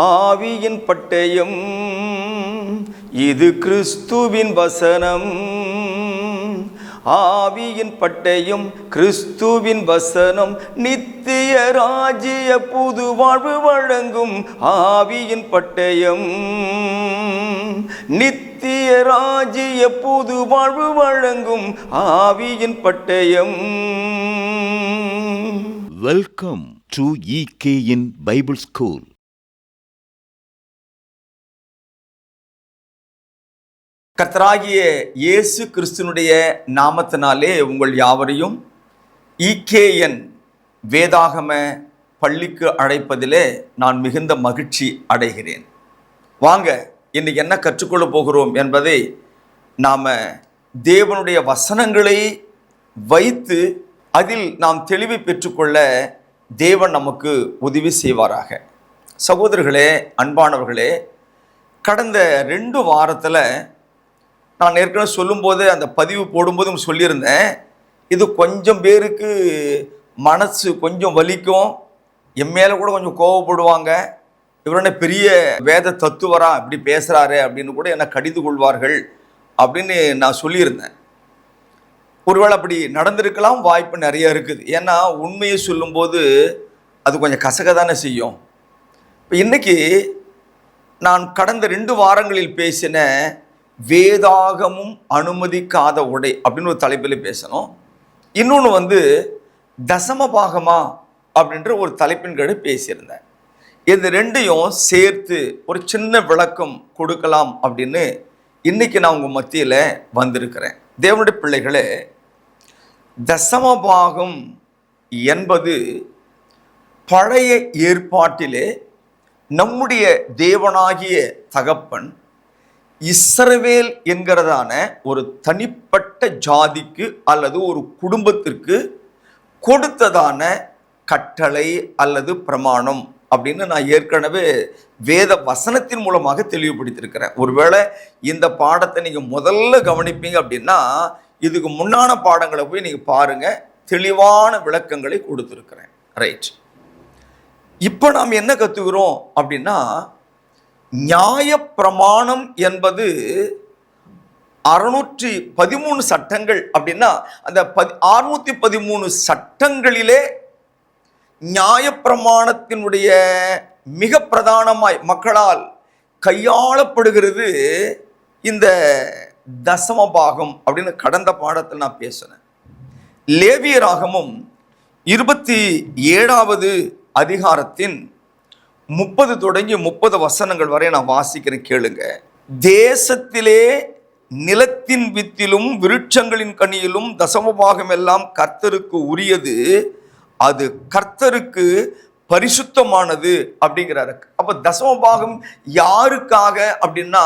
ஆவியின் பட்டயம் இது கிறிஸ்துவின் வசனம். ஆவியின் பட்டயம் கிறிஸ்துவின் வசனம் நித்திய ராஜ்ய புது வாழ்வு வழங்கும். ஆவியின் பட்டயம் நித்திய ராஜ்ய புது வாழ்வு வழங்கும். ஆவியின் பட்டயம். Welcome to EKN Bible school. கர்த்தராகிய இயேசு கிறிஸ்துனுடைய நாமத்தினாலே உங்கள் யாவரையும் EKN வேதாகம பள்ளிக்கு அழைப்பதிலே நான் மிகுந்த மகிழ்ச்சி அடைகிறேன். வாங்க, இன்னைக்கு என்ன கற்றுக்கொள்ள போகிறோம் என்பதை நாம் தேவனுடைய வசனங்களை வைத்து அதில் நாம் தெளிவை பெற்றுக்கொள்ள தேவன் நமக்கு உதவி செய்வாராக. சகோதரர்களே, அன்பானவர்களே, கடந்த 2 வாரத்தில் நான் ஏற்கனவே சொல்லும்போது அந்த பதிவு போடும்போதும் சொல்லியிருந்தேன், இது கொஞ்சம் பேருக்கு மனசு கொஞ்சம் வலிக்கும், என் மேலே கூட கொஞ்சம் கோவப்படுவாங்க. இவருடைய பெரிய வேத தத்துவரா இப்படி பேசுகிறாரு அப்படின்னு கூட என்னை கடிந்து கொள்வார்கள் அப்படின்னு நான் சொல்லியிருந்தேன். ஒருவேளை அப்படி நடந்திருக்கலாம், வாய்ப்பு நிறைய இருக்குது. ஏன்னா உண்மையை சொல்லும்போது அது கொஞ்சம் கசகதானே செய்யும். இப்போ இன்றைக்கி நான் கடந்த 2 வாரங்களில் பேசின வேதாகமும் அனுமதிக்காத உடை அப்படின்னு ஒரு தலைப்பில் பேசணும். இன்னொன்று தசம பாகமா அப்படின்ற ஒரு தலைப்பின் கீழ் பேசியிருந்தேன். இது 2ஐயும் சேர்த்து ஒரு சின்ன விளக்கம் கொடுக்கலாம் அப்படின்னு இன்னைக்கு நான் உங்கள் மத்தியில் வந்திருக்கிறேன். தேவனுடைய பிள்ளைகளே, தசம பாகம் என்பது பழைய ஏற்பாட்டிலே நம்முடைய தேவனாகிய தகப்பன் இஸ்ரவேல் என்கிறதான ஒரு தனிப்பட்ட ஜாதிக்கு அல்லது ஒரு குடும்பத்திற்கு கொடுத்ததான கட்டளை அல்லது பிரமாணம் அப்படின்னு நான் ஏற்கனவே வேத வசனத்தின் மூலமாக தெளிவுபடுத்தியிருக்கிறேன். ஒருவேளை இந்த பாடத்தை நீங்கள் முதல்ல கவனிப்பீங்க அப்படின்னா இதுக்கு முன்னான பாடங்களை போய் நீங்கள் பாருங்கள், தெளிவான விளக்கங்களை கொடுத்துருக்கிறேன். ரைட், இப்போ நாம் என்ன கற்றுக்கிறோம் அப்படின்னா, நியாய பிரமாணம் என்பது 613 சட்டங்கள். அப்படின்னா அந்த 613 சட்டங்களிலே நியாய பிரமாணத்தினுடைய மிக பிரதானமாய் மக்களால் கையாளப்படுகிறது இந்த தசம பாகம் அப்படின்னு கடந்த பாடத்தில் நான் பேசினேன். லேவியராகமும் 27வது அதிகாரத்தின் 30 தொடங்கி 30 வசனங்கள் வரை நான் வாசிக்கிறேன், கேளுங்க. தேசத்திலே நிலத்தின் வித்திலும் விருட்சங்களின் கனியிலும் தசமபாகம் எல்லாம் கர்த்தருக்கு உரியது, அது கர்த்தருக்கு பரிசுத்தமானது அப்படிங்கிறாரு. அப்ப தசமபாகம் யாருக்காக அப்படின்னா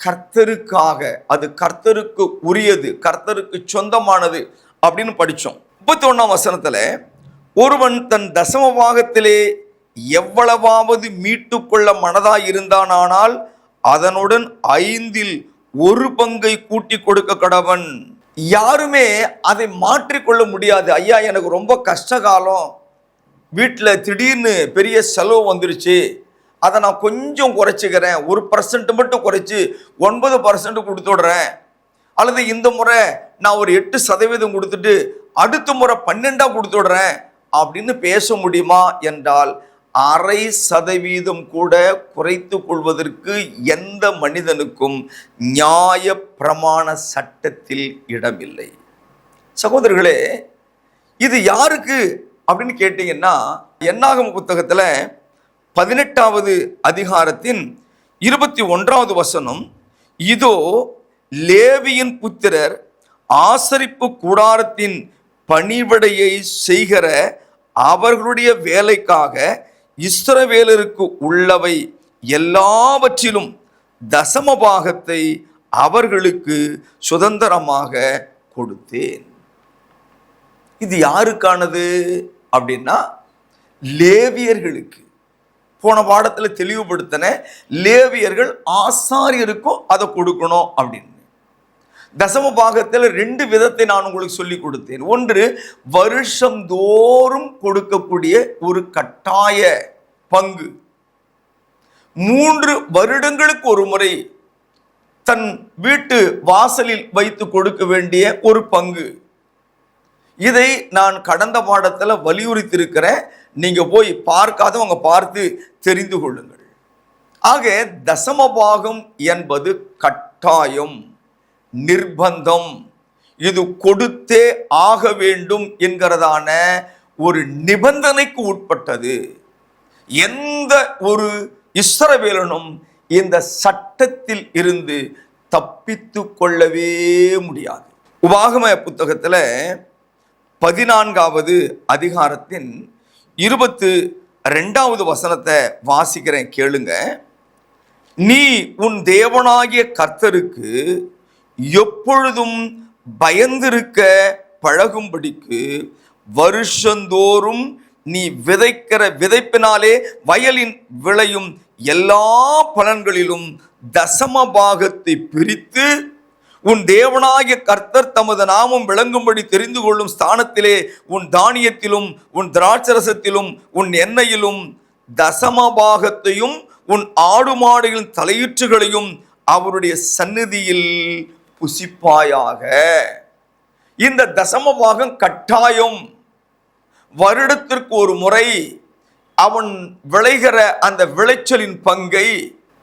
கர்த்தருக்காக, அது கர்த்தருக்கு உரியது, கர்த்தருக்கு சொந்தமானது அப்படின்னு படித்தோம். 31ஆம் வசனத்துல, ஒருவன் தன் தசமபாகத்திலே எவ்வளவாவது மீட்டு கொள்ள மனதாய் இருந்தானால் அதனுடன் 5இல் 1 பங்கை கூட்டி கொடுக்க கடவன். யாருமே அதை மாற்றிக்கொள்ள முடியாது. ஐயா, எனக்கு ரொம்ப கஷ்டகாலம், வீட்டில் திடீர்னு பெரிய செலவு வந்துருச்சு, அதை நான் கொஞ்சம் குறைச்சிக்கிறேன், 1% மட்டும் குறைச்சி 9% கொடுத்துடுறேன், அல்லது இந்த முறை நான் ஒரு 8% கொடுத்துட்டு அடுத்த முறை 12 கொடுத்துடுறேன் அப்படின்னு பேச முடியுமா என்றால் 0.5% கூட குறைத்து கொள்வதற்கு எந்த மனிதனுக்கும் நியாய பிரமாண சட்டத்தில் இடமில்லை. சகோதரர்களே, இது யாருக்கு அப்படின்னு கேட்டீங்கன்னா, என்னாகம புத்தகத்தில் 18வது அதிகாரத்தின் 21வது வசனம், இதோ லேவியின் புத்திரர் ஆசரிப்பு கூடாரத்தின் பணிவிடையை செய்கிற அவர்களுடைய வேலைக்காக இஸ்ரவேலருக்கு உள்ளவை எல்லாவற்றிலும் தசமபாகத்தை அவர்களுக்கு சுதந்திரமாக கொடுத்தேன். இது யாருக்கானது அப்படின்னா லேவியர்களுக்கு. போன பாடத்தில் தெளிவுபடுத்தின லேவியர்கள் ஆசாரியருக்கும் அதை கொடுக்கணும் அப்படின்னு. தசம பாகத்தில் 2 விதத்தை நான் உங்களுக்கு சொல்லி கொடுத்தேன். ஒன்று, வருஷந்தோறும் கொடுக்கக்கூடிய ஒரு கட்டாய பங்கு. 3 வருடங்களுக்கு ஒரு முறை தன் வீட்டு வாசலில் வைத்து கொடுக்க வேண்டிய ஒரு பங்கு. இதை நான் கடந்த பாடத்தில் வலியுறுத்தியிருக்கிறேன். நீங்க போய் பார்க்காதவங்க பார்த்து தெரிந்து கொள்ளுங்கள். ஆக தசமபாகம் என்பது கட்டாயம், நிர்பந்தம், இது கொடுத்தே ஆக வேண்டும் என்கிறதான ஒரு நிபந்தனைக்கு உட்பட்டது. எந்த ஒரு இஸ்ரவேலனும் இந்த சட்டத்தில் இருந்து தப்பித்து கொள்ளவே முடியாது. உபாகம புத்தகத்தில் 14வது அதிகாரத்தின் 22வது வசனத்தை வாசிக்கிறேன், கேளுங்க. நீ உன் தேவனாகிய கர்த்தருக்கு எப்பொழுதும் பயந்திருக்க பழகும்படிக்கு வருஷந்தோறும் நீ விதைக்கிற விதைப்பினாலே வயலின் விளையும் எல்லா பலன்களிலும் தசமபாகத்தை பிரித்து உன் தேவனாகிய கர்த்தர் தமது நாமம் விளங்கும்படி தெரிந்து கொள்ளும் ஸ்தானத்திலே உன் தானியத்திலும் உன் திராட்சரசத்திலும் உன் எண்ணெயிலும் தசமபாகத்தையும் உன் ஆடு மாடுகளின் தலையீற்றுகளையும் அவருடைய சந்நிதியில் புசிப்பாயாக. இந்த தசமபாகம் கட்டாயம். வருடத்திற்கு ஒரு முறை அவன் விளைகிற அந்த விளைச்சலின் பங்கை,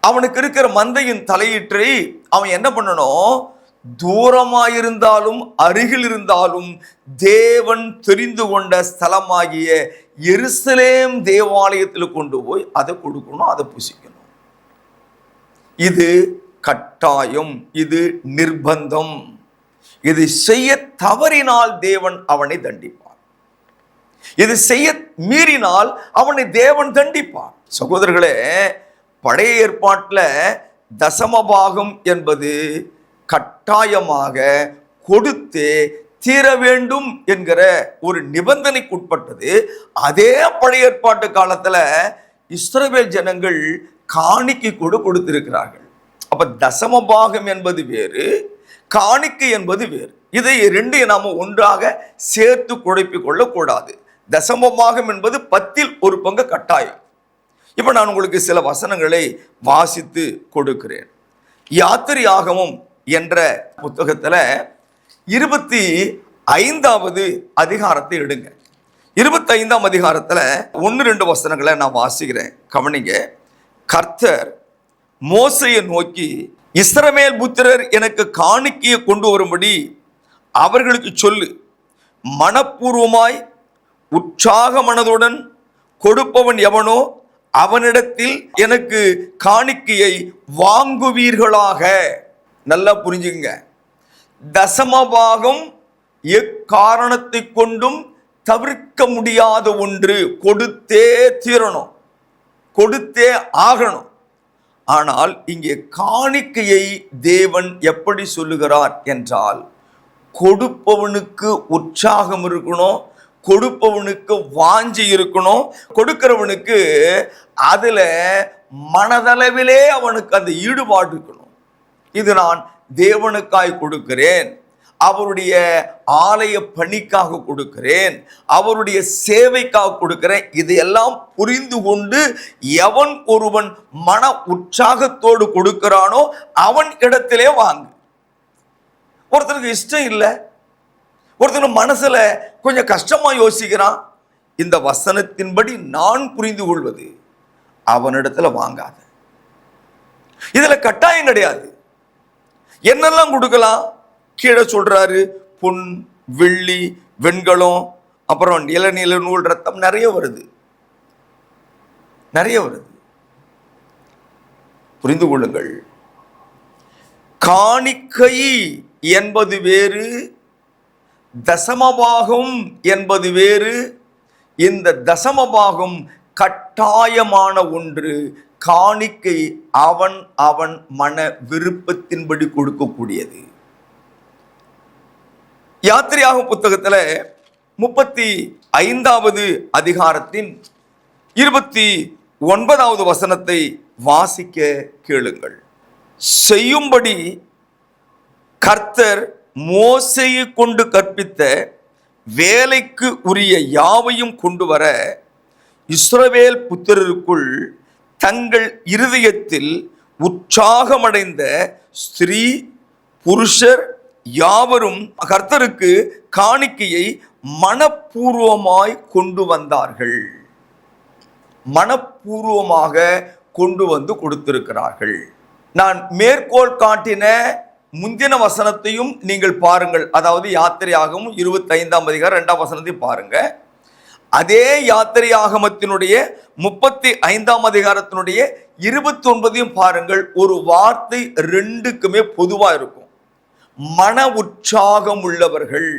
அவனுக்கு இருக்கிற மந்தையின் தலையீற்றை அவன் என்ன பண்ணணும்? தூரமாயிருந்தாலும் அருகில் இருந்தாலும் தேவன் தெரிந்து கொண்ட ஸ்தலமாகிய எருசலேம் தேவாலயத்தில் கொண்டு போய் அதை கொடுக்கணும், அதை புசிக்கணும். இது கட்டாயம், இது நிர்பந்தம். இது செய்ய தவறினால் தேவன் அவனை தண்டிப்பார். இது செய்ய மீறினால் அவனை தேவன் தண்டிப்பார். சகோதரர்களே, பழைய ஏற்பாட்டில் தசமபாகம் என்பது கட்டாயமாக கொடுத்தே தீர வேண்டும் என்கிற ஒரு நிபந்தனைக்கு உட்பட்டது. அதே பழைய ஏற்பாட்டு காலத்தில் இஸ்ரவேல் ஜனங்கள் காணிக்கை கூட கொடுத்திருக்கிறார்கள். அப்ப தசமபாகம் என்பது வேறு, காணிக்கை என்பது வேறு. இதை ரெண்டையும் நாம ஒன்றாக சேர்த்து குழப்பிக் கொள்ளக்கூடாது. தசமபாகம் என்பது 10ல் ஒரு பங்கு கட்டாயம். இப்ப நான் உங்களுக்கு சில வசனங்களை வாசித்து கொடுக்கிறேன். யாத்திரையாகமம் என்ற புத்தகத்துல 25வது அதிகாரத்தை எடுங்க. 25ஆம் அதிகாரத்துல 1-2 வசனங்களை நான் வாசிக்கிறேன், கவனிங்க. கர்த்தர் மோசையை நோக்கி, இஸ்ரவேல் புத்திரர் எனக்கு காணிக்கையை கொண்டு வரும்படி அவர்களுக்கு சொல்லு, மனப்பூர்வமாய் உற்சாக மனதுடன் கொடுப்பவன் எவனோ அவனிடத்தில் எனக்கு காணிக்கையை வாங்குவீர்களாக. நல்லா புரிஞ்சுங்க, தசமபாகம் எக்காரணத்தை கொண்டும் தவிர்க்க முடியாத ஒன்று. கொடுத்தே தீரணும், கொடுத்தே ஆகணும். ஆனால் இங்கே காணிக்கையை தேவன் எப்படி சொல்லுகிறார் என்றால், கொடுப்பவனுக்கு உற்சாகம் இருக்கணும், கொடுப்பவனுக்கு வாஞ்சி இருக்கணும், கொடுக்கிறவனுக்கு அதுல மனதளவிலே அவனுக்கு அந்த ஈடுபாடு இருக்கணும். இது நான் தேவனுக்காய் கொடுக்கிறேன், அவருடைய ஆலய பணிக்காக கொடுக்கிறேன், அவருடைய சேவைக்காக கொடுக்கிறேன். இதையெல்லாம் புரிந்து கொண்டு எவன் ஒருவன் மன உற்சாகத்தோடு கொடுக்கிறானோ அவன் இடத்திலே வாங்கு. ஒருத்தருக்கு இஷ்டம் இல்லை, ஒருத்தர் மனசுல கொஞ்சம் கஷ்டமா யோசிக்கிறான், இந்த வசனத்தின்படி நான் புரிந்து கொள்வது, அவனிடத்துல வாங்காத. இதுல கட்டாயம் கிடையாது. என்னெல்லாம் கொடுக்கலாம் கீழே சொல்றாரு, பொன், வெள்ளி, வெண்கலம், அப்புறம் இளநீல நூல், ரத்தம், நிறைய வருது, நிறைய வருது. புரிந்து கொள்ளுங்கள், காணிக்கை என்பது வேறு, தசமபாகம் என்பது வேறு. இந்த தசமபாகம் கட்டாயமான ஒன்று. காணிக்கை அவன் அவன் மன விருப்பத்தின்படி கொடுக்கக்கூடியது. யாத்திரையாகும் புத்தகத்துல 35வது அதிகாரத்தின் 29வது வசனத்தை வாசிக்க கேளுங்கள். செய்யும்படி கர்த்தர் மோசேயை கொண்டு கற்பித்த வேலைக்கு உரிய யாவையும் கொண்டு வர இஸ்ரவேல் புத்திரருக்குள் தங்கள் இருதயத்தில் உற்சாகமடைந்த ஸ்திரீ புருஷர் யாவரும் கர்த்தருக்கு காணிக்கையை மனப்பூர்வமாய் கொண்டு வந்தார்கள். மனப்பூர்வமாக கொண்டு வந்து கொடுத்திருக்கிறார்கள். நான் மேற்கோள் காட்டின முந்தின வசனத்தையும் நீங்கள் பாருங்கள். அதாவது யாத்திரையாகமும் 25ஆம் அதிகாரம் 2ஆம் வசனத்தையும் பாருங்க. அதே யாத்திரையாகமத்தினுடைய 35ஆம் அதிகாரத்தினுடைய 29ஐயும் பாருங்கள். ஒரு வார்த்தை ரெண்டுக்குமே பொதுவா இருக்கும். மன உற்சாகம் உள்ளவர்கள்,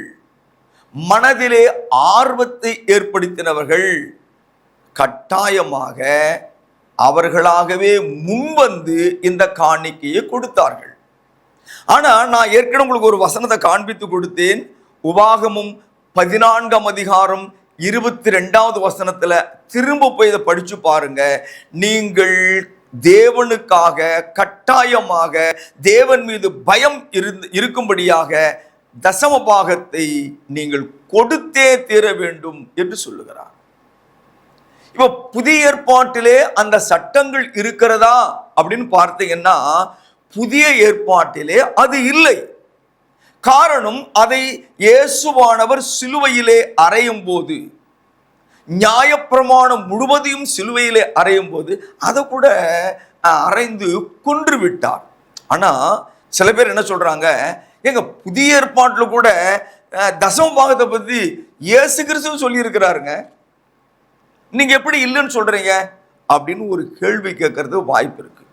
மனதிலே ஆர்வத்தை ஏற்படுத்தினவர்கள் கட்டாயமாக அவர்களாகவே முன்வந்து இந்த காணிக்கையை கொடுத்தார்கள். ஆனா நான் ஏற்கனவே உங்களுக்கு ஒரு வசனத்தை காண்பித்து கொடுத்தேன். உபாகமும் 14ஆம் அதிகாரம் 22வது வசனத்துல திரும்ப போய் இதை படிச்சு பாருங்க. நீங்கள் தேவனுக்காக கட்டாயமாக தேவன் மீது பயம் இருக்கும்படியாக தசம பாகத்தை நீங்கள் கொடுத்தே தீர வேண்டும் என்று சொல்லுகிறார். இப்ப புதிய ஏற்பாட்டிலே அந்த சட்டங்கள் இருக்கிறதா அப்படின்னு பார்த்தீங்கன்னா புதிய ஏற்பாட்டிலே அது இல்லை. காரணம், அதை இயேசுவானவர் சிலுவையிலே அறையும் போது, நியாயப்பிரமாணம் முழுவதையும் சிலுவையிலே அறையும் போது அதை கூட அறைந்து கொன்று விட்டார். ஆனா சில பேர் என்ன சொல்றாங்க, எங்க புதிய ஏற்பாட்டில் கூட தசம பாகத்தை பத்தி இயேசு கிறிஸ்து சொல்லி இருக்கிறாருங்க, நீங்க எப்படி இல்லைன்னு சொல்றீங்க அப்படின்னு ஒரு கேள்வி கேட்கறது வாய்ப்பு இருக்கு.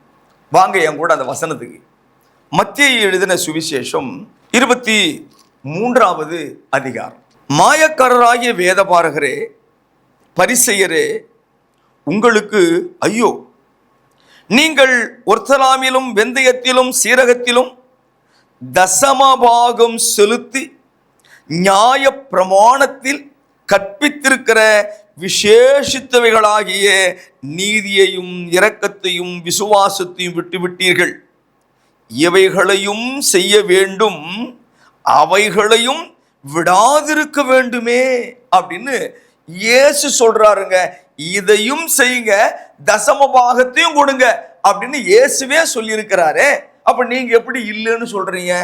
வாங்க என் கூட அந்த வசனத்துக்கு. மத்தேயு எழுதின சுவிசேஷம் 23வது அதிகாரம். மாயக்காரராகிய வேதபாரகரே பரிசேயரே உங்களுக்கு ஐயோ, நீங்கள் ஒர்த்தலாமிலும் வெந்தயத்திலும் சீரகத்திலும் தசமபாகம் செலுத்தி நியாய பிரமாணத்தில் கற்பித்திருக்கிற விசேஷித்தவைகளாகிய நீதியையும் இரக்கத்தையும் விசுவாசத்தையும் விட்டுவிட்டீர்கள். இவைகளையும் செய்ய வேண்டும், அவைகளையும் விடாதிருக்க வேண்டுமே அப்படின்னு இயேசு சொல்றாருங்க. இதையும் செய்யுங்க, தசம பாகத்தையும் கொடுங்க அப்படின்னு இயேசுவே சொல்லியிருக்கிறாரே. அப்ப நீங்க எப்படி இல்லைன்னு சொல்றீங்க?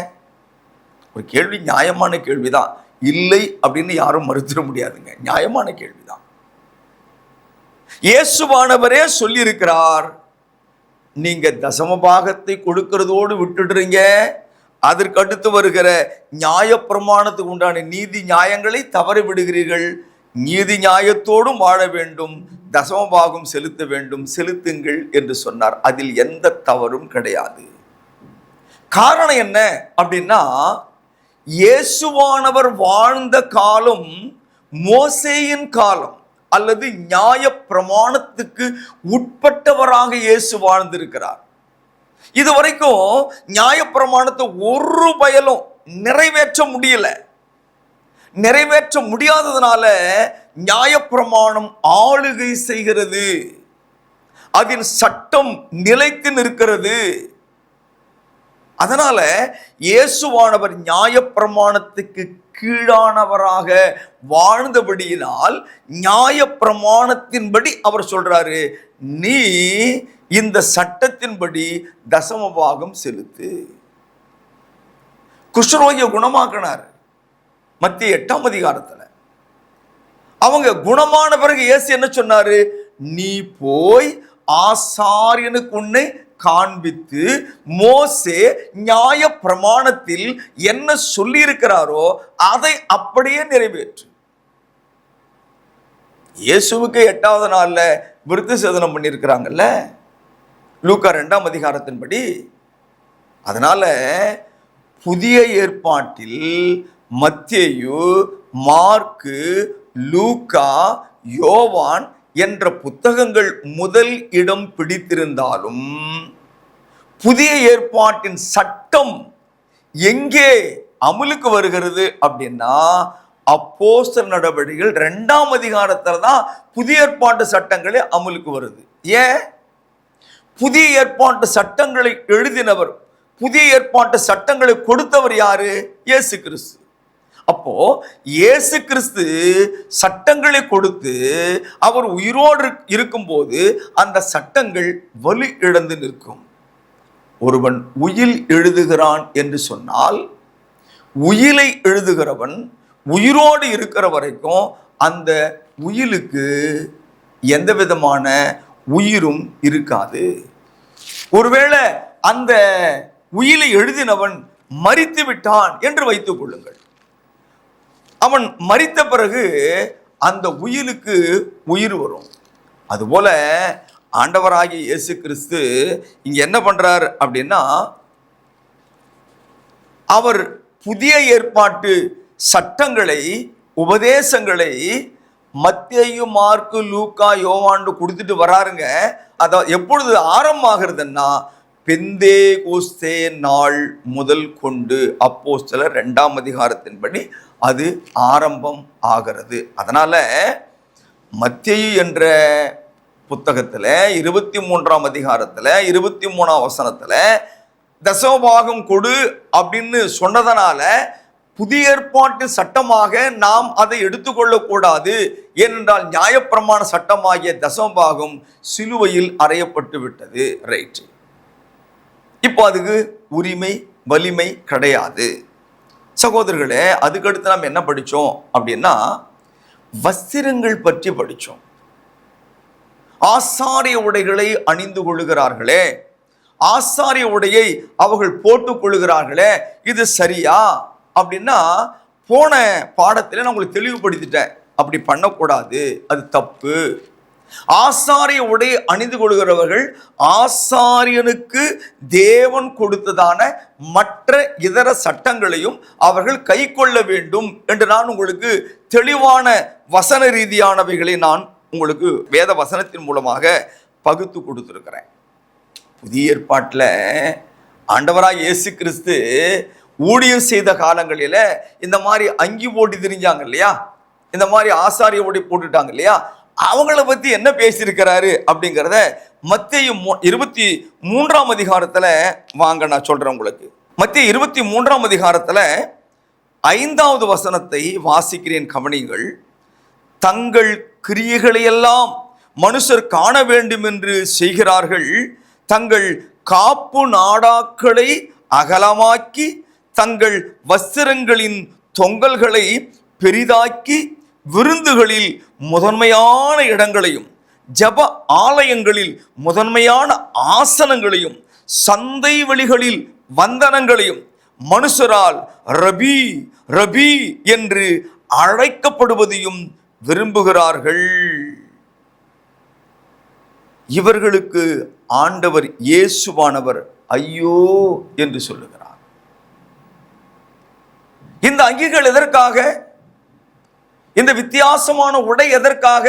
ஒரு கேள்வி, நியாயமான கேள்விதான். இல்லை அப்படின்னு யாரும் மறுத்திட முடியாதுங்க, நியாயமான கேள்விதான். இயேசுவானவரே சொல்லியிருக்கிறார், நீங்க தசம பாகத்தை கொடுக்கிறதோடு விட்டுடுறீங்க, அதற்கு அடுத்து வருகிற நியாய பிரமாணத்துக்கு உண்டான நீதி நியாயங்களை தவறி விடுகிறீர்கள். நீதி நியாயத்தோடும் வாழ வேண்டும், தசம பாகம் செலுத்த வேண்டும், செலுத்துங்கள் என்று சொன்னார். அதில் எந்த தவறும் கிடையாது. காரணம் என்ன அப்படின்னா, இயேசுவானவர் வாழ்ந்த காலம் மோசேயின் காலம் அல்லது நியாய பிரமாணத்துக்கு உட்பட்டவராக இயேசு வாழ்ந்திருக்கிறார். இதுவரைக்கும் நியாய பிரமாணத்தை ஒரு பயலும் நிறைவேற்ற முடியல. நிறைவேற்ற முடியாததுனால நியாயப்பிரமாணம் ஆளுகை செய்கிறது, அதின் சட்டம் நிலைத்து நிற்கிறது. அதனால இயேசுவானவர் நியாயப்பிரமாணத்துக்கு கீழானவராக வாழ்ந்தபடியினால் நியாயப்பிரமாணத்தின்படி அவர் சொல்றாரு, நீ இந்த சட்டத்தின்படி தசம பாகம் செலுத்து. குஷ்டரோகியை குணமாக்கினார் மத்திய 8ஆம் அதிகாரத்துல. அவங்க குணமான பிறகு இயேசு என்ன சொன்னாரு, நீ போய் ஆசாரியனுக்கு உன்னை காண்பித்து மோசே நியாய பிரமாணத்தில் என்ன சொல்லி இருக்கிறாரோ அதை அப்படியே நிறைவேற்று. இயேசுவுக்கு 8வது நாள்ல விருத்த சேதனம் பண்ணியிருக்கிறாங்கல்ல, லூக்கா 2ஆம் அதிகாரத்தின்படி. அதனால புதிய ஏற்பாட்டில் மத்தேயு, மார்க்கு, லூக்கா, யோவான் என்ற புத்தகங்கள் முதல் இடம் பிடித்திருந்தாலும் புதிய ஏற்பாட்டின் சட்டம் எங்கே அமுலுக்கு வருகிறது அப்படின்னா அப்போஸ்தலர் நடவடிக்கைகள் 2ஆம் அதிகாரத்துல தான் புதிய ஏற்பாட்டு சட்டங்களே அமுலுக்கு வருது. ஏன்? புதிய ஏற்பாட்டு சட்டங்களை எழுதினவர், புதிய ஏற்பாட்டு சட்டங்களை கொடுத்தவர் யாரு? இயேசு கிறிஸ்து. அப்போ இயேசு கிறிஸ்து சட்டங்களை கொடுத்து அவர் உயிரோடு இருக்கும்போது அந்த சட்டங்கள் வலு இழந்து நிற்கும். ஒருவன் உயில் எழுதுகிறான் என்று சொன்னால் உயிலை எழுதுகிறவன் உயிரோடு இருக்கிற வரைக்கும் அந்த உயிலுக்கு எந்த விதமான உயிரும் இருக்காது. ஒருவேளை அந்த உயிலை எழுதினவன் மரித்து விட்டான் என்று வைத்துக் கொள்ளுங்கள். அவன் மரித்த பிறகு அந்த உயிலுக்கு உயிர் வரும். அதுபோல ஆண்டவராகிய இயேசு கிறிஸ்து இங்க என்ன பண்றார் அப்படின்னா, அவர் புதிய ஏற்பாட்டு சட்டங்களை உபதேசங்களை மத்தேயு, மார்க்கு, லூக்கா, யோவான் கொடுத்துட்டு வராருங்க. அதாவது எப்பொழுது ஆரம்பமாகிறதுன்னா பெந்தேகோஸ்தே நாள் முதல் கொண்டு அப்போஸ்தலர் 2ஆம் அதிகாரத்தின்படி அது ஆரம்பம் ஆகிறது. அதனால மத்தேயு என்ற புத்தகத்துல 23ஆம் அதிகாரத்துல 23ஆம் வசனத்துல தசமபாகம் கொடு அப்படின்னு சொன்னதனால புதிய ஏற்பாட்டு சட்டமாக நாம் அதை எடுத்துக்கொள்ளக்கூடாது. ஏனென்றால் நியாயப்பிரமாண சட்டமாகிய தசமபாகம் சிலுவையில் அறையப்பட்டு விட்டது. ரைட். இப்போ அதுக்கு உரிமை வலிமை கிடையாது. சகோதரர்களே, அதுக்கடுத்து நாம் என்ன படித்தோம் அப்படின்னா வஸ்திரங்கள் பற்றி படித்தோம். ஆசாரிய உடைகளை அணிந்து கொள்ளுகிறார்களே, ஆசாரிய உடையை அவர்கள் போட்டுக் கொள்ளுகிறார்களே, இது சரியா அப்படின்னா போன பாடத்தில் நான் உங்களுக்கு தெளிவுபடுத்திட்டேன். அப்படி பண்ணக்கூடாது, அது தப்பு. ஆசாரிய உடை அணிந்து கொள்கிறவர்கள் ஆசாரியனுக்கு தேவன் கொடுத்ததான மற்ற இதர சட்டங்களையும் அவர்கள் கை கொள்ள வேண்டும் என்று நான் உங்களுக்கு தெளிவான வசன ரீதியானவைகளை நான் உங்களுக்கு வேத வசனத்தின் மூலமாக பகுத்து கொடுத்திருக்கிறேன். புதிய ஏற்பாட்டில் ஆண்டவராக இயேசு கிறிஸ்து ஊழியம் செய்த காலங்களில் இந்த மாதிரி அங்கி போட்டு திரிஞ்சாங்க இல்லையா, இந்த மாதிரி ஆசாரிய உடை போட்டுட்டாங்க இல்லையா, அவங்கள பத்தி என்ன பேசியிருக்கிறாரு அப்படிங்கிறத மத்தேயு 23ஆம் அதிகாரத்துல வாங்க நான் சொல்றேன் உங்களுக்கு. மத்தேயு 23ஆம் அதிகாரத்துல 5வது வசனத்தை வாசிக்கிறேன், கவனியுங்கள். தங்கள் கிரியைகளையெல்லாம் மனுஷர் காண வேண்டும் என்று செய்கிறார்கள். தங்கள் காப்பு நாடாக்களை அகலமாக்கி தங்கள் வஸ்திரங்களின் தொங்கல்களை பெரிதாக்கி விருந்துகளில் முதன்மையான இடங்களையும் ஜப ஆலயங்களில் முதன்மையான ஆசனங்களையும் சந்தை வெளிகளில் வந்தனங்களையும் மனுஷரால் ரபி ரபி என்று அழைக்கப்படுவதையும் விரும்புகிறார்கள். இவர்களுக்கு ஆண்டவர் இயேசுவானவர் ஐயோ என்று சொல்லுகிறார். இந்த அங்கிகள் எதற்காக? இந்த வித்தியாசமான உடை எதற்காக?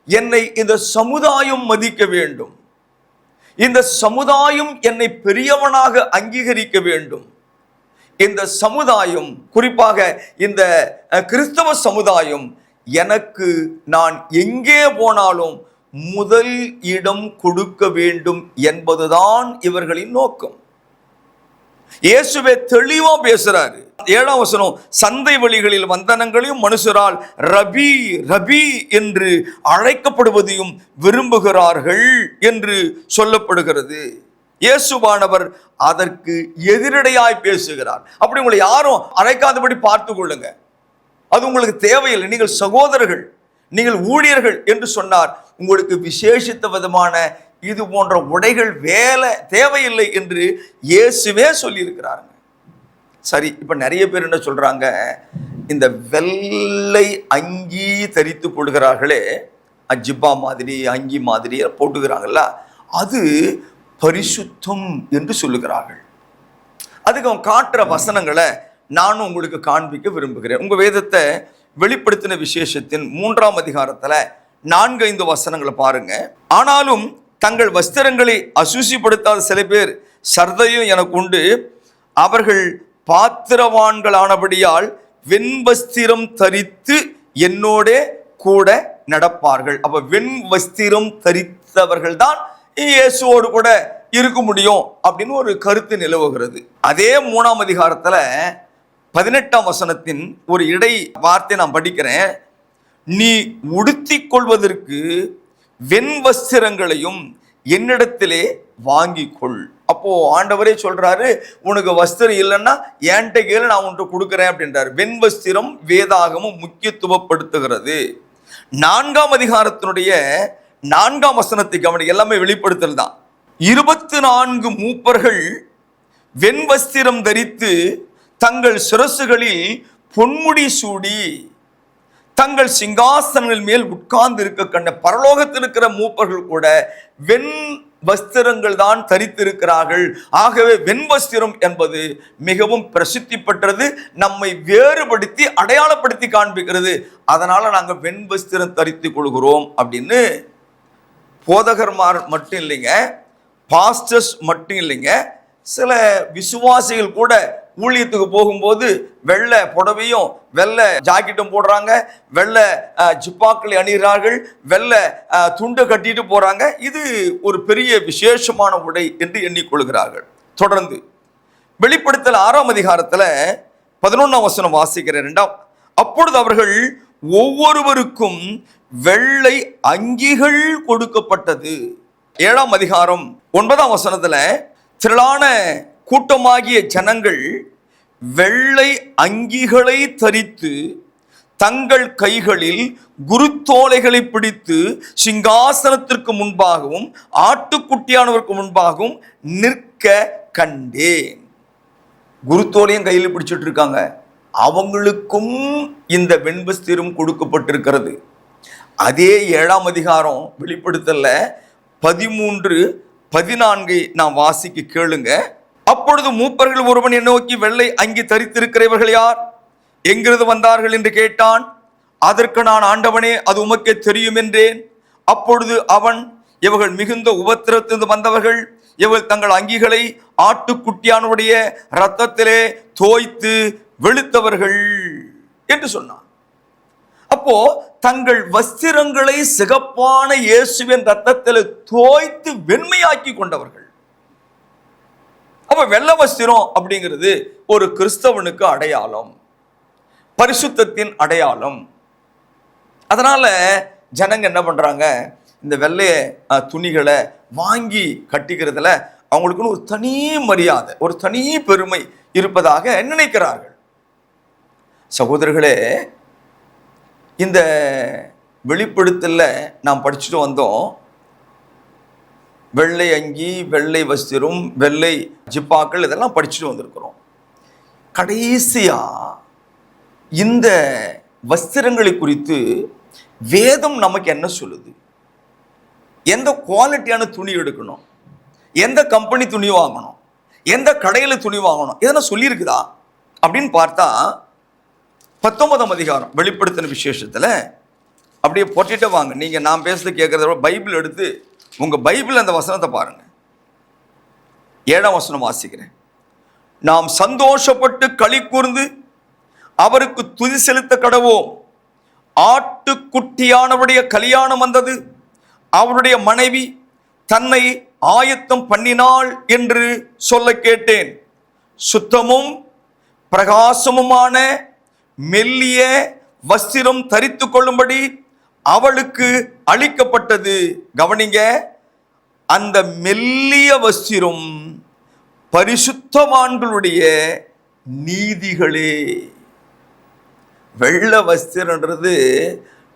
என்னை இந்த சமுதாயம் மதிக்க வேண்டும், இந்த சமுதாயம் என்னை பெரியவனாக அங்கீகரிக்க வேண்டும், இந்த சமுதாயம், குறிப்பாக இந்த கிறிஸ்தவ சமுதாயம் எனக்கு நான் எங்கே போனாலும் முதல் இடம் கொடுக்க வேண்டும் என்பதுதான் இவர்களின் நோக்கம். இயேசுவே தெளிவா பேசுறாரு. 7ஆம் வசனம், சந்தை வெளிகளில் வந்தனங்களையும் மனுஷரால் ரபி ரபி என்று அழைக்கப்படுவதையும் விரும்புகிறார்கள் என்று சொல்லப்படுகிறது. இயேசுவானவர் அதற்கு எதிரடையாய் பேசுகிறார். அப்படி உங்களை யாரும் அழைக்காதபடி பார்த்து கொள்ளுங்க, அது உங்களுக்கு தேவையில்லை. நீங்கள் சகோதரர்கள், நீங்கள் ஊழியர்கள் என்று சொன்னார். உங்களுக்கு விசேஷித்த விதமான இது போன்ற உடைகள் வேலை தேவையில்லை என்று இயேசுவே சொல்லியிருக்கிறாருங்க. சரி, இப்ப நிறைய பேர் என்ன சொல்றாங்க, இந்த வெள்ளை அங்கி தரித்து கொள்கிறார்களே, அஜிப்பா மாதிரி அங்கி மாதிரி போட்டுக்கிறாங்கல்ல, அது பரிசுத்தம் என்று சொல்லுகிறார்கள். அதுக்கு அவன் காட்டுற வசனங்களை நானும் உங்களுக்கு காண்பிக்க விரும்புகிறேன். உங்க வேதத்தை வெளிப்படுத்தின விசேஷத்தின் 3ஆம் அதிகாரத்துல 4-5 வசனங்களை பாருங்க. ஆனாலும் தங்கள் வஸ்திரங்களை அசூசிப்படுத்தாத சில பேர் சர்தையும் எனக்கு உண்டு. அவர்கள் பாத்திரவான்களானபடியால் வெண்வஸ்திரம் தரித்து என்னோட கூட நடப்பார்கள். அப்ப வெண் வஸ்திரம் தரித்தவர்கள் தான் இயேசுவோடு கூட இருக்க முடியும் அப்படின்னு ஒரு கருத்து நிலவுகிறது. அதே 3ஆம் அதிகாரத்துல 18ஆம் வசனத்தின் ஒரு இடை வார்த்தை நான் படிக்கிறேன். நீ உடுத்திக் கொள்வதற்கு வெண்வஸ்திரங்களையும் என்னிடத்திலே வாங்கிக் கொள். அப்போ ஆண்டவரே சொல்றாரு, உனக்கு வஸ்திரம் இல்லைன்னா என்கிட்ட கேளு, நான் உன்கிட்ட கொடுக்குறேன் அப்படின்றாரு. வெண்வஸ்திரம் வேதாகமும் முக்கியத்துவப்படுத்துகிறது. 4ஆம் அதிகாரத்தினுடைய 4ஆம் வசனத்தை கவனி, எல்லாமே வெளிப்படுத்தல் தான். 24 மூப்பர்கள் வெண்வஸ்திரம் தரித்து தங்கள் சிரசுகளில் பொன்முடி சூடி தங்கள் சிங்காசனங்கள் மேல் உட்கார்ந்து இருக்க கண்ட. பரலோகத்தில் இருக்கிற மூப்பர்கள் கூட வெண் வஸ்திரங்கள் தான் தரித்திருக்கிறார்கள். ஆகவே வெண்வஸ்திரம் என்பது மிகவும் பிரசித்தி பெற்றது, நம்மை வேறுபடுத்தி அடையாளப்படுத்தி காண்பிக்கிறது. அதனால நாங்கள் வெண்வஸ்திரம் தரித்து கொள்கிறோம் அப்படின்னு போதகர்மார் மட்டும் இல்லைங்க, பாஸ்டர்ஸ் மட்டும் இல்லைங்க, சில விசுவாசிகள் கூட ஊழியத்துக்கு போகும்போது வெள்ளை புடவையும் வெள்ளை ஜாக்கெட்டும் போடுறாங்க, வெள்ளை ஜிப்பாக்களை அணிகிறார்கள், வெள்ளை துண்டை கட்டிட்டு போறாங்க. இது ஒரு பெரிய விசேஷமான உடை என்று எண்ணிக்கொள்கிறார்கள். தொடர்ந்து வெளிப்படுத்தல் 6ஆம் அதிகாரத்தில் 11ஆம் வசனம் வாசிக்கிறேன். 2ஆம், அப்பொழுது அவர்கள் ஒவ்வொருவருக்கும் வெள்ளை அங்கிகள் கொடுக்கப்பட்டது. 7ஆம் அதிகாரம் 9ஆம் வசனத்துல திரளான கூட்டமாகிய ஜனங்கள் வெள்ளை அங்கிகளை தரித்து தங்கள் கைகளில் குருத்தோலைகளை பிடித்து சிங்காசனத்திற்கு முன்பாகவும் ஆட்டுக்குட்டியானவருக்கு முன்பாகவும் நிற்க கண்டேன். குருத்தோலையும் கையில் பிடிச்சிட்டு இருக்காங்க. அவங்களுக்கும் இந்த வெண்வஸ்திரம் கொடுக்கப்பட்டிருக்கிறது. அதே 7ஆம் அதிகாரம் வெளிப்படுத்தல 13-14 நான் வாசிக்க கேளுங்க. அப்பொழுது மூப்பர்கள் ஒருவன் என்னை நோக்கி, வெள்ளை அங்கி தரித்திருக்கிறவர்கள் யார், எங்கிருந்து வந்தார்கள் என்று கேட்டான். அதற்கு நான், ஆண்டவனே, அது உமக்கே தெரியும் என்றேன். அப்பொழுது அவன், இவர்கள் மிகுந்த உபத்திரத்திலிருந்து வந்தவர்கள், இவர்கள் தங்கள் அங்கிகளை ஆட்டுக்குட்டியானுடைய இரத்தத்திலே தோய்த்து வெளுத்தவர்கள் என்று சொன்னான். அப்போ தங்கள் வஸ்திரங்களை சிகப்பான இயேசுவின் ரத்தத்தில் தோய்த்து வெண்மையாக்கி கொண்டவர்கள். அப்ப வெள்ளை வஸ்திரம் அப்படிங்கிறது ஒரு கிறிஸ்தவனுக்கு அடையாளம், பரிசுத்தத்தின் அடையாளம். அதனால ஜனங்க என்ன பண்றாங்க, இந்த வெள்ளைய துணிகளை வாங்கி கட்டிக்கிறதுல அவங்களுக்குன்னு ஒரு தனி மரியாதை, ஒரு தனி பெருமை இருப்பதாக நினைக்கிறார்கள். சகோதரர்களே, இந்த வெளிப்படுத்தல நாம் படிச்சுட்டு வந்தோம். வெள்ளை அங்கி, வெள்ளை வஸ்திரம், வெள்ளை ஜிப்பாக்கள், இதெல்லாம் படிச்சுட்டு வந்திருக்கிறோம். கடைசியா இந்த வஸ்திரங்களை குறித்து வேதம் நமக்கு என்ன சொல்லுது? எந்த குவாலிட்டியான துணி எடுக்கணும், எந்த கம்பெனி துணி வாங்கணும், எந்த கடையில் துணி வாங்கணும், இதெல்லாம் சொல்லியிருக்குதா அப்படின்னு பார்த்தா 19ஆம் அதிகாரம் வெளிப்படுத்தின விசேஷத்தில் அப்படியே போட்டுட்டு வாங்க. நீங்கள் நான் பேசுறது கேட்குறத விட பைபிள் எடுத்து உங்கள் பைபிள் அந்த வசனத்தை பாருங்க. 7ஆம் வசனம் வாசிக்கிறேன். நாம் சந்தோஷப்பட்டு களி கூர்ந்து அவருக்கு துதி செலுத்த கடவோம். ஆட்டுக்குட்டியானவருடைய கல்யாணம் வந்தது, அவருடைய மனைவி தன்னை ஆயத்தம் பண்ணினாள் என்று சொல்ல கேட்டேன். சுத்தமும் பிரகாசமுமான மெல்லிய வஸ்திரம் தரித்து கொள்ளும்படி அவளுக்கு அளிக்கப்பட்டது. கவனிங்க, அந்த மெல்லிய வஸ்திரம் பரிசுத்தவான்களுடைய நீதிகளே. வெள்ளை வஸ்திரன்றது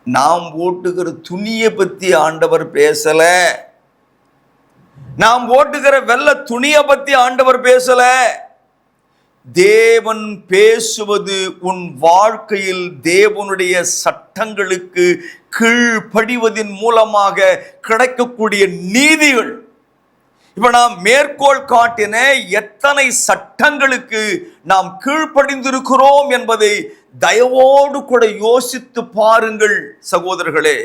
நாம் ஓட்டுகிற துணியை பத்தி ஆண்டவர் பேசல, நாம் ஓட்டுகிற வெள்ளை துணியை பத்தி ஆண்டவர் பேசல. தேவன் பேசுவது உன் வாழ்க்கையில் தேவனுடைய சட்டங்களுக்கு கீழ்ப்படிவதின் மூலமாக கிடைக்கக்கூடிய நீதிகள். இப்ப நாம் மேற்கோள் காட்டின எத்தனை சட்டங்களுக்கு நாம் கீழ்ப்படிந்திருக்கிறோம் என்பதை தயவோடு கூட யோசித்து பாருங்கள் சகோதரர்களே.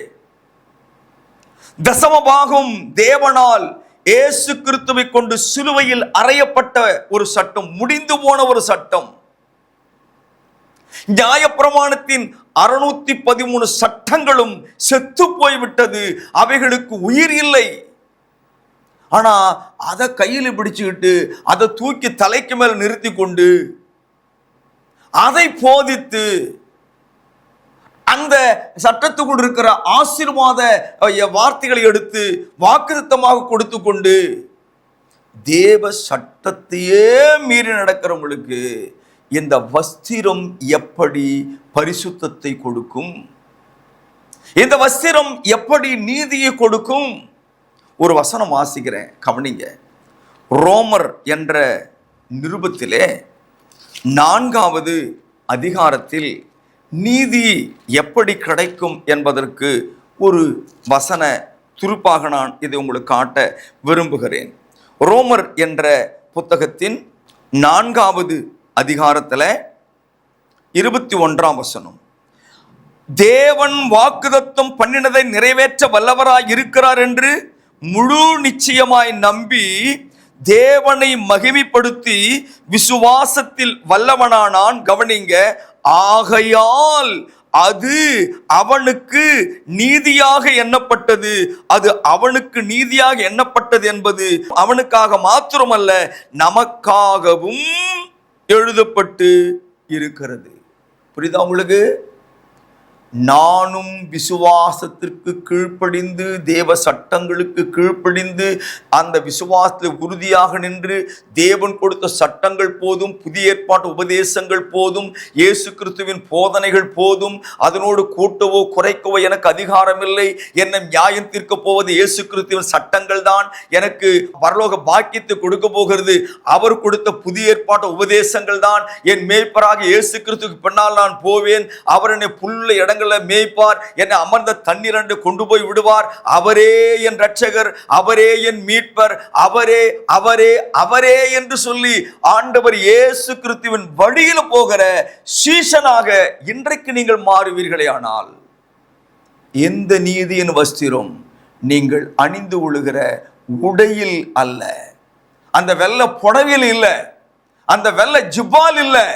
தசமபாகம் தேவனால் இயேசு கிறிஸ்துவை கொண்டு சிலுவையில் அறையப்பட்ட ஒரு சட்டம், முடிந்து போன ஒரு சட்டம். நியாயப்பிரமாணத்தின் 613 சட்டங்களும் செத்து போய்விட்டது, அவைகளுக்கு உயிர் இல்லை. ஆனா அதை கையில் பிடிச்சுக்கிட்டு அதை தூக்கி தலைக்கு மேல நிறுத்தி கொண்டு அதை போதித்து அந்த சட்டத்துக்குள் இருக்கிற ஆசீர்வாத வார்த்தைகளை எடுத்து வாக்குத்தத்தமாக கொடுத்து கொண்டு தேவ சட்டத்தையே மீறி நடக்கிறவங்களுக்கு இந்த வஸ்திரம் எப்படி பரிசுத்தத்தை கொடுக்கும்? இந்த வஸ்திரம் எப்படி நீதியை கொடுக்கும்? ஒரு வசனம் வாசிக்கிறேன், கவனிங்க. ரோமர் என்ற நிருபத்திலே 4வது அதிகாரத்தில் நீதி எப்படி கிடைக்கும் என்பதற்கு ஒரு வசன துருப்பாக நான் இதை உங்களுக்கு காட்ட விரும்புகிறேன். ரோமர் என்ற புத்தகத்தின் 4வது அதிகாரத்தில் 21ஆம் வசனம், தேவன் வாக்குத்தத்தம் பண்ணினதை நிறைவேற்ற வல்லவராய் இருக்கிறார் என்று முழு நிச்சயமாய் நம்பி தேவனை மகிமைப்படுத்தி விசுவாசத்தில் வல்லவனானான். கவனிங்க, ஆகையால் அது அவனுக்கு நீதியாக எண்ணப்பட்டது. அது அவனுக்கு நீதியாக எண்ணப்பட்டது என்பது அவனுக்காக மாத்திரமல்ல, நமக்காகவும் எழுதப்பட்டு இருக்கிறது. புரியுதா உங்களுக்கு? நானும் விசுவாசத்திற்கு கீழ்ப்படிந்து, தேவ சட்டங்களுக்கு கீழ்ப்படிந்து, அந்த விசுவாசத்தில் உறுதியாக நின்று, தேவன் கொடுத்த சட்டங்கள் போதும், புதிய ஏற்பாட்டு உபதேசங்கள் போதும், இயேசு கிறிஸ்துவின் போதனைகள் போதும், அதனோடு கூட்டவோ குறைக்கவோ எனக்கு அதிகாரம் இல்லை. என்னை நியாயம் தீர்க்க போவது இயேசு கிறிஸ்துவின் சட்டங்கள் தான். எனக்கு பரலோக பாக்கியத்தை கொடுக்க போகிறது அவர் கொடுத்த புதிய ஏற்பாட்டு உபதேசங்கள் தான். என் மேய்ப்பராக இயேசு கிறிஸ்துவுக்கு பின்னால் நான் போவேன். அவர் என்னை புல்லுள்ள இடங்கள் மேய்ப்பார், என்னை அமர்ந்த தண்ணீர் அண்டு கொண்டு போய் விடுவார். அவரே என் இரட்சகர், அவரே என் மீட்பர், அவரே அவரே அவரே என்று சொல்லி ஆண்டவர் இயேசு கிறிஸ்துவின் வழியில் போகிற சீஷனாக இன்றைக்கு நீங்கள் மாறுவீர்களே ஆனால், எந்த நீதியின் வஸ்திரம் நீங்கள் அணிந்து கொள்ளுகிற உடையில் அல்ல, அந்த வெள்ளை புடவையில் இல்லை, அந்த வெள்ளை ஜிப்பால் இல்லை,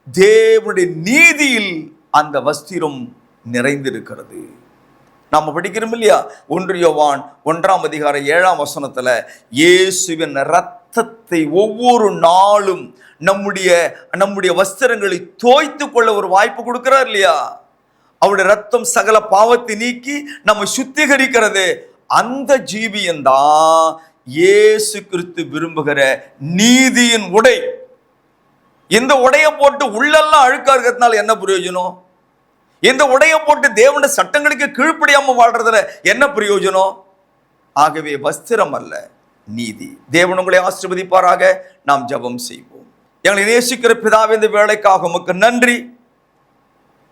தேவனுடைய நீதியில் அந்த வஸ்திரம் நிறைந்திருக்கிறது. நாம படிக்கிறோம் இல்லையா? 1 யோவான் 1ஆம் அதிகாரம் 7ஆம் வசனத்துல இயேசுவின் இரத்தத்தை ஒவ்வொரு நாளும் நம்முடைய வஸ்திரங்களை தோய்த்து கொள்ள ஒரு வாய்ப்பு கொடுக்கிறார் இல்லையா? அவருடைய ரத்தம் சகல பாவத்தை நீக்கி நம்ம சுத்திகரிக்கிறது. அந்த ஜீவியம் தான் இயேசு கிறிஸ்து விரும்புகிற நீதியின் உடை. இந்த உடையை போட்டு உள்ளெல்லாம் அழுக்கா இருக்கிறதுனால என்ன பிரயோஜனம்? இந்த உடையை போட்டு தேவனுடைய சட்டங்களுக்கு கீழ்ப்படியாம வாழ்றதுல என்ன பிரயோஜனம்? ஆகவே வஸ்திரம் அல்ல, நீதி. தேவன் உங்களை ஆசீர்வதிப்பாராக. நாம் ஜெபம் செய்வோம். எங்களை நேசிக்கிற பிதாவே, இந்த வேலைக்காக உமக்கு நன்றி.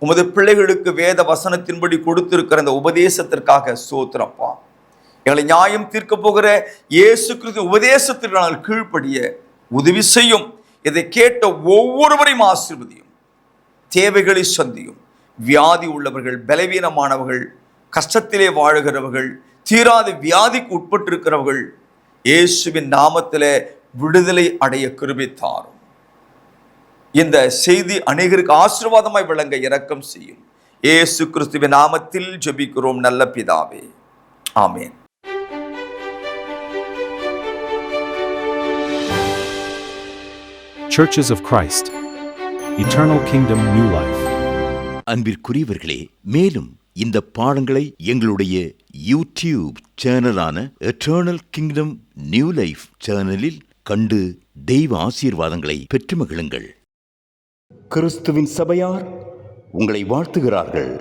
உமது பிள்ளைகளுக்கு வேத வசனத்தின்படி கொடுத்திருக்கிற இந்த உபதேசத்திற்காக ஸ்தோத்திரப்பா. எங்களை நியாயம் தீர்க்க போகிற இயேசு கிறிஸ்து உபதேசத்திற்கு நாங்கள் கீழ்ப்படிய உதவி செய்யும். இதை கேட்ட ஒவ்வொருவரையும் ஆசீர்வதியும். தேவைகளை சந்தியும். வியாதி உள்ளவர்கள், பலவீனமானவர்கள், கஷ்டத்திலே வாழுகிறவர்கள், தீராத வியாதிக்கு உட்பட்டிருக்கிறவர்கள் இயேசுவின் நாமத்திலே விடுதலை அடைய கிருபை தாரும். இந்த செய்தி அநேகருக்கு ஆசீர்வாதமாய் விளங்க இரக்கம் செய்யும். இயேசு கிறிஸ்துவின் நாமத்தில் ஜெபிக்கிறோம் நல்ல பிதாவே, ஆமென். Churches of Christ, Eternal Kingdom, New Life. அன்பிற்குரியவர்களே, மேலும் இந்த பாடங்களை எங்களுடைய யூடியூப் சேனலான எட்டர்னல் கிங்டம் நியூ லைஃப் சேனலில் கண்டு தெய்வ ஆசீர்வாதங்களை பெற்று மகிழுங்கள். கிறிஸ்துவின் சபையார் உங்களை வாழ்த்துகிறார்கள்.